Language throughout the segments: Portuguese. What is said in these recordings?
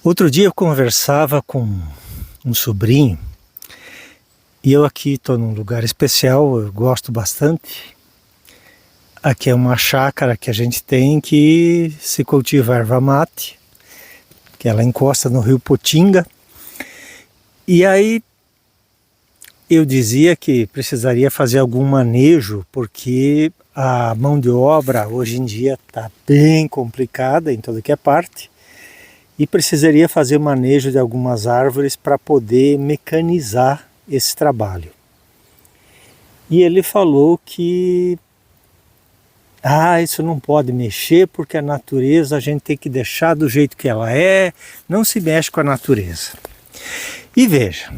Outro dia eu conversava com um sobrinho e eu aqui estou num lugar especial, eu gosto bastante. Aqui é uma chácara que a gente tem que se cultiva erva mate, que ela encosta no rio Potinga. E aí eu dizia que precisaria fazer algum manejo, porque a mão de obra hoje em dia está bem complicada em toda que é parte. E precisaria fazer manejo de algumas árvores para poder mecanizar esse trabalho. E ele falou que isso não pode mexer porque a natureza a gente tem que deixar do jeito que ela é, não se mexe com a natureza. E veja,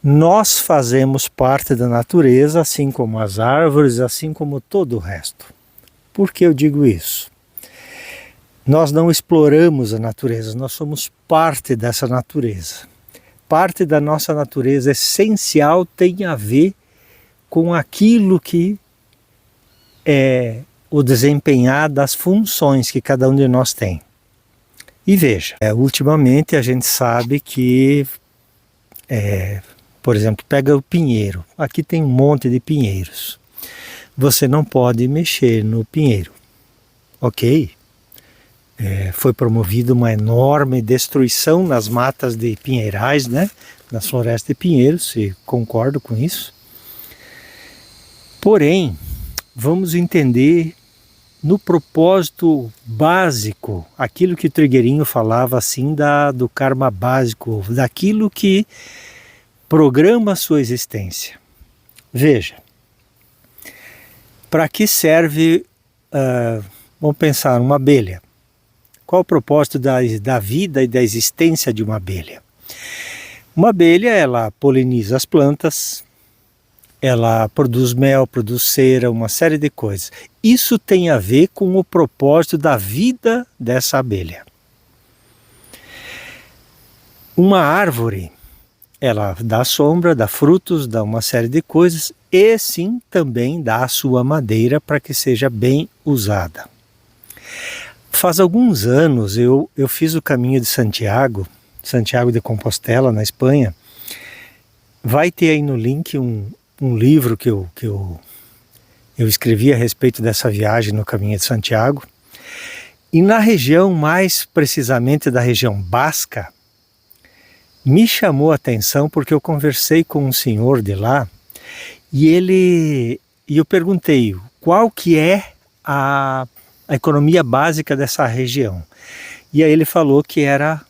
nós fazemos parte da natureza, assim como as árvores, assim como todo o resto. Por que eu digo isso? Nós não exploramos a natureza, nós somos parte dessa natureza. Parte da nossa natureza essencial tem a ver com aquilo que é o desempenhar das funções que cada um de nós tem. E veja, ultimamente a gente sabe que, por exemplo, pega o pinheiro. Aqui tem um monte de pinheiros. Você não pode mexer no pinheiro, ok? Foi promovida uma enorme destruição nas matas de pinheirais, né? Nas florestas de pinheiros, e concordo com isso. Porém, vamos entender no propósito básico, aquilo que o Trigueirinho falava assim do karma básico, daquilo que programa a sua existência. Veja, para que serve, vamos pensar, uma abelha? Qual o propósito da vida e da existência de uma abelha? Uma abelha, ela poliniza as plantas, ela produz mel, produz cera, uma série de coisas. Isso tem a ver com o propósito da vida dessa abelha. Uma árvore, ela dá sombra, dá frutos, dá uma série de coisas e sim também dá a sua madeira para que seja bem usada. Faz alguns anos eu fiz o caminho de Santiago de Compostela, na Espanha. Vai ter aí no link um livro que eu escrevi a respeito dessa viagem no caminho de Santiago. E na região, mais precisamente da região basca, me chamou a atenção porque eu conversei com um senhor de lá e eu perguntei qual que é a economia básica dessa região. E aí ele falou que era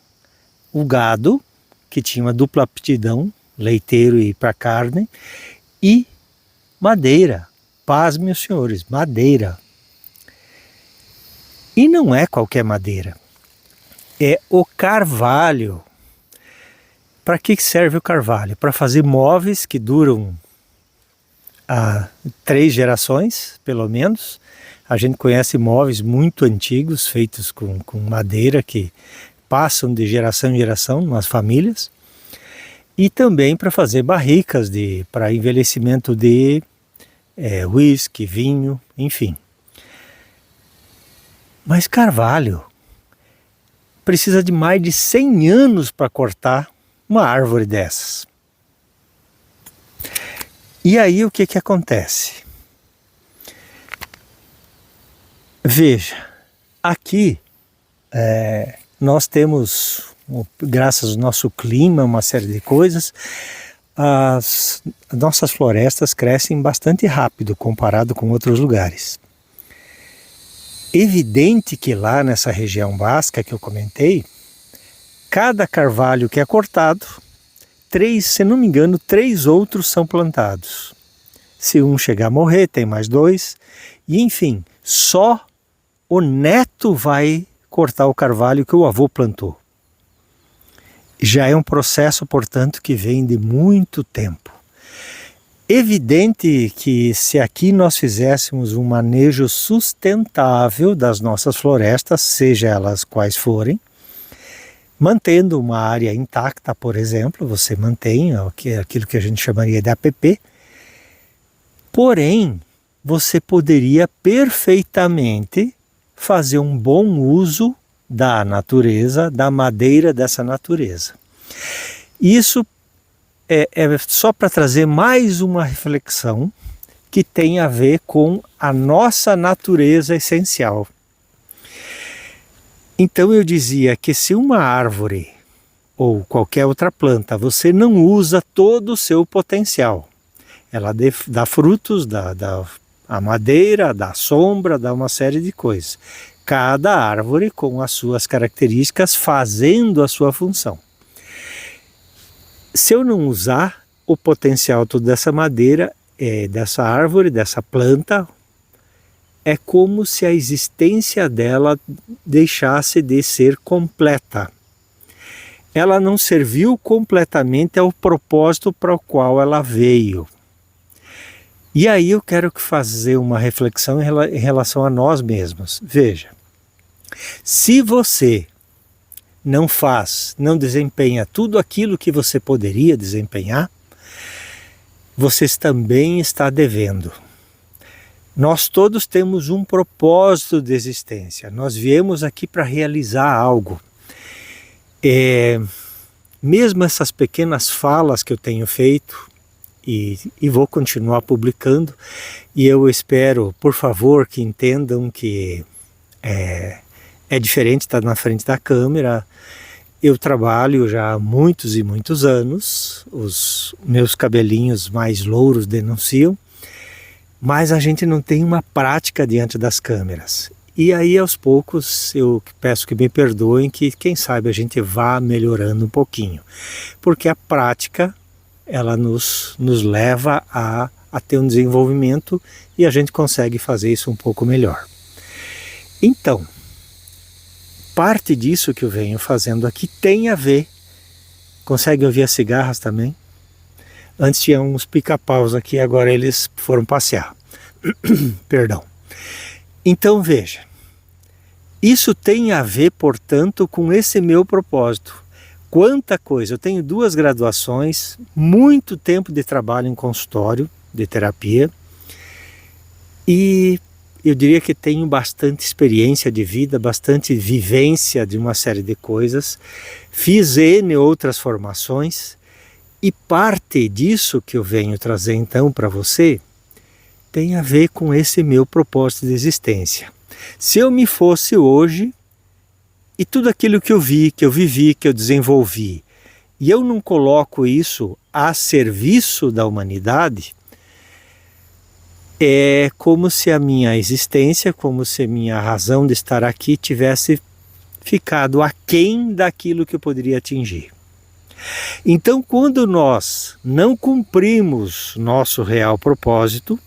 o gado, que tinha uma dupla aptidão, leiteiro e para carne, e madeira. Pasmem os senhores, madeira. E não é qualquer madeira, é o carvalho. Para que serve o carvalho? Para fazer móveis que duram 3 gerações, pelo menos. A gente conhece móveis muito antigos, feitos com madeira, que passam de geração em geração nas famílias. E também para fazer barricas para envelhecimento de uísque, vinho, enfim. Mas carvalho precisa de mais de 100 anos para cortar uma árvore dessas. E aí o que acontece? Veja, aqui nós temos, graças ao nosso clima, uma série de coisas, as nossas florestas crescem bastante rápido comparado com outros lugares. Evidente que lá nessa região basca que eu comentei, cada carvalho que é cortado, se não me engano, 3 outros são plantados. Se um chegar a morrer, tem mais 2, e enfim, só o neto vai cortar o carvalho que o avô plantou. Já é um processo, portanto, que vem de muito tempo. Evidente que se aqui nós fizéssemos um manejo sustentável das nossas florestas, seja elas quais forem, mantendo uma área intacta, por exemplo, você mantém aquilo que a gente chamaria de APP, porém, você poderia perfeitamente fazer um bom uso da natureza, da madeira dessa natureza. Isso é só para trazer mais uma reflexão que tem a ver com a nossa natureza essencial. Então eu dizia que se uma árvore ou qualquer outra planta, você não usa todo o seu potencial, ela dá frutos, dá a madeira, dá sombra, dá uma série de coisas. Cada árvore com as suas características fazendo a sua função. Se eu não usar o potencial todo dessa madeira, dessa árvore, dessa planta, é como se a existência dela deixasse de ser completa. Ela não serviu completamente ao propósito para o qual ela veio. E aí eu quero fazer uma reflexão em relação a nós mesmos. Veja, se você não desempenha tudo aquilo que você poderia desempenhar, você também está devendo. Nós todos temos um propósito de existência. Nós viemos aqui para realizar algo. Mesmo essas pequenas falas que eu tenho feito, e vou continuar publicando, e eu espero, por favor, que entendam que é diferente estar na frente da câmera. Eu trabalho já há muitos e muitos anos, os meus cabelinhos mais louros denunciam, mas a gente não tem uma prática diante das câmeras. E aí aos poucos eu peço que me perdoem, que quem sabe a gente vá melhorando um pouquinho, porque a prática ela nos leva a ter um desenvolvimento e a gente consegue fazer isso um pouco melhor. Então, parte disso que eu venho fazendo aqui tem a ver, consegue ouvir as cigarras também? Antes tinha uns pica-paus aqui, agora eles foram passear. Perdão. Então veja, isso tem a ver, portanto, com esse meu propósito. Quanta coisa, eu tenho 2 graduações, muito tempo de trabalho em consultório de terapia e eu diria que tenho bastante experiência de vida, bastante vivência de uma série de coisas, fiz N outras formações e parte disso que eu venho trazer então para você tem a ver com esse meu propósito de existência. Se eu me fosse hoje, e tudo aquilo que eu vi, que eu vivi, que eu desenvolvi, e eu não coloco isso a serviço da humanidade, é como se a minha existência, como se a minha razão de estar aqui tivesse ficado aquém daquilo que eu poderia atingir. Então, quando nós não cumprimos nosso real propósito,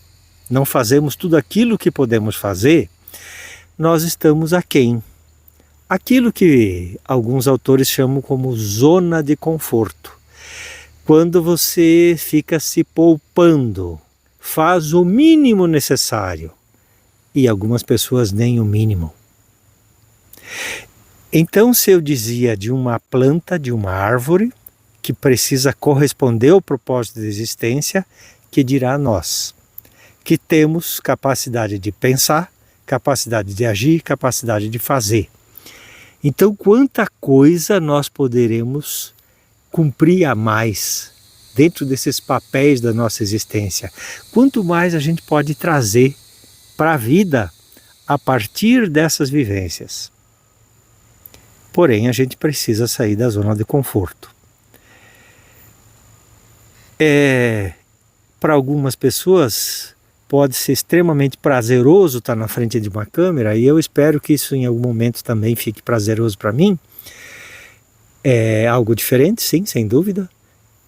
não fazemos tudo aquilo que podemos fazer, nós estamos aquém. Aquilo que alguns autores chamam como zona de conforto. Quando você fica se poupando, faz o mínimo necessário, e algumas pessoas nem o mínimo. Então, se eu dizia de uma planta, de uma árvore, que precisa corresponder ao propósito de existência, que dirá nós, que temos capacidade de pensar, capacidade de agir, capacidade de fazer. Então, quanta coisa nós poderemos cumprir a mais dentro desses papéis da nossa existência. Quanto mais a gente pode trazer para a vida a partir dessas vivências. Porém, a gente precisa sair da zona de conforto. Para algumas pessoas pode ser extremamente prazeroso estar na frente de uma câmera, e eu espero que isso em algum momento também fique prazeroso para mim. É algo diferente, sim, sem dúvida.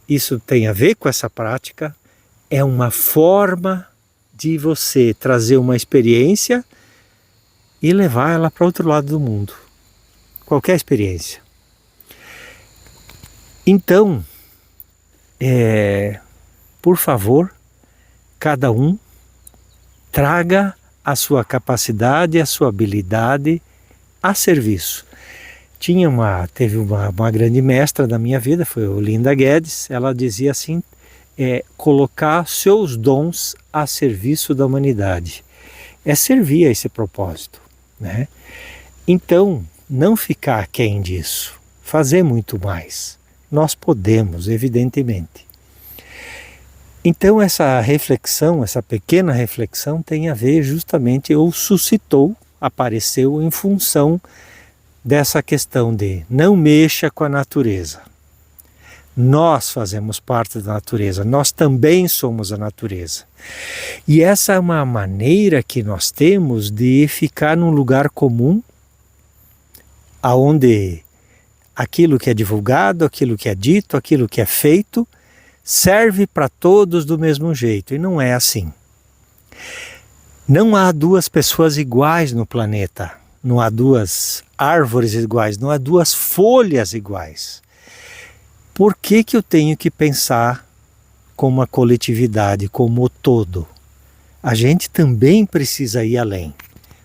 Isso tem a ver com essa prática. É uma forma de você trazer uma experiência e levar ela para outro lado do mundo. Qualquer experiência. Então, por favor, cada um traga a sua capacidade, a sua habilidade a serviço. Teve uma grande mestra da minha vida, foi a Olinda Guedes. Ela dizia assim, colocar seus dons a serviço da humanidade. É servir a esse propósito, né? Então, não ficar aquém disso, fazer muito mais. Nós podemos, evidentemente. Então essa reflexão, essa pequena reflexão tem a ver justamente, ou suscitou, apareceu em função dessa questão de não mexa com a natureza. Nós fazemos parte da natureza, nós também somos a natureza. E essa é uma maneira que nós temos de ficar num lugar comum, aonde aquilo que é divulgado, aquilo que é dito, aquilo que é feito, serve para todos do mesmo jeito, e não é assim. Não há duas pessoas iguais no planeta, não há duas árvores iguais, não há duas folhas iguais. Por que eu tenho que pensar como uma coletividade, como o todo? A gente também precisa ir além,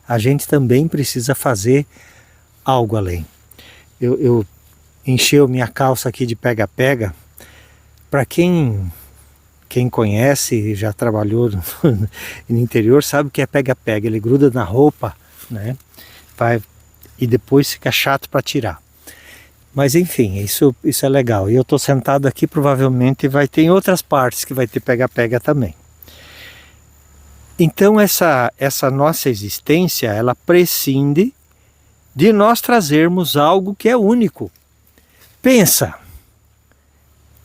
a gente também precisa fazer algo além. Eu encheu minha calça aqui de pega-pega. Para quem conhece e já trabalhou no interior, sabe o que é pega-pega. Ele gruda na roupa, né? E depois fica chato para tirar. Mas enfim, isso é legal. E eu estou sentado aqui, provavelmente vai ter em outras partes que vai ter pega-pega também. Então essa nossa existência, ela prescinde de nós trazermos algo que é único. Pensa,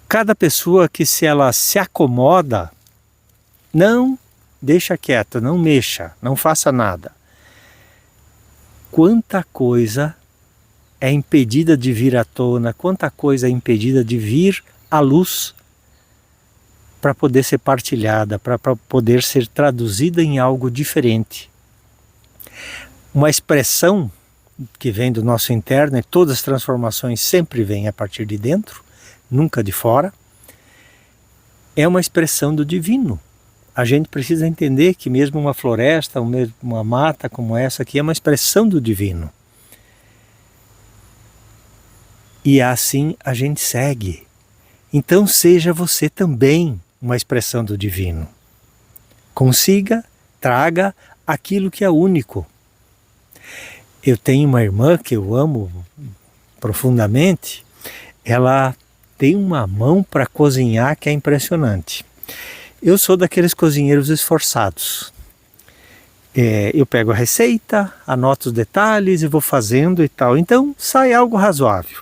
cada pessoa que se ela se acomoda, não deixa quieto, não mexa, não faça nada. Quanta coisa é impedida de vir à tona, quanta coisa é impedida de vir à luz para poder ser partilhada, para poder ser traduzida em algo diferente. Uma expressão que vem do nosso interno, e todas as transformações sempre vêm a partir de dentro, nunca de fora, é uma expressão do divino. A gente precisa entender que mesmo uma floresta, uma mata como essa aqui é uma expressão do divino. E assim a gente segue. Então seja você também uma expressão do divino. Consiga, traga aquilo que é único. Eu tenho uma irmã que eu amo profundamente, ela tem uma mão para cozinhar que é impressionante. Eu sou daqueles cozinheiros esforçados. Eu pego a receita, anoto os detalhes e vou fazendo e tal. Então sai algo razoável.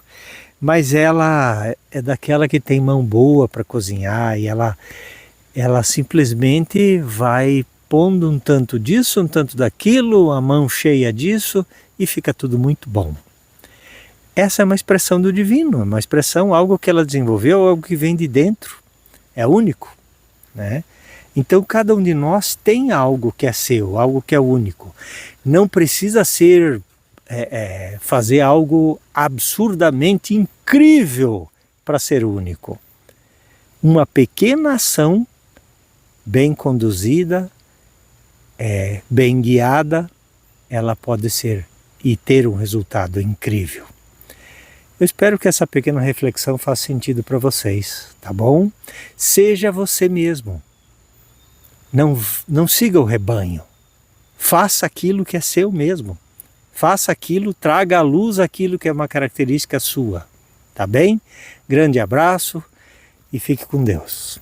Mas ela é daquela que tem mão boa para cozinhar e ela simplesmente vai pondo um tanto disso, um tanto daquilo, a mão cheia disso e fica tudo muito bom. Essa é uma expressão do divino, uma expressão, algo que ela desenvolveu, algo que vem de dentro, é único, né? Então cada um de nós tem algo que é seu, algo que é único. Não precisa ser fazer algo absurdamente incrível para ser único. Uma pequena ação, bem conduzida, bem guiada, ela pode ser e ter um resultado incrível. Eu espero que essa pequena reflexão faça sentido para vocês, tá bom? Seja você mesmo. Não siga o rebanho. Faça aquilo que é seu mesmo. Faça aquilo, traga à luz aquilo que é uma característica sua. Tá bem? Grande abraço e fique com Deus.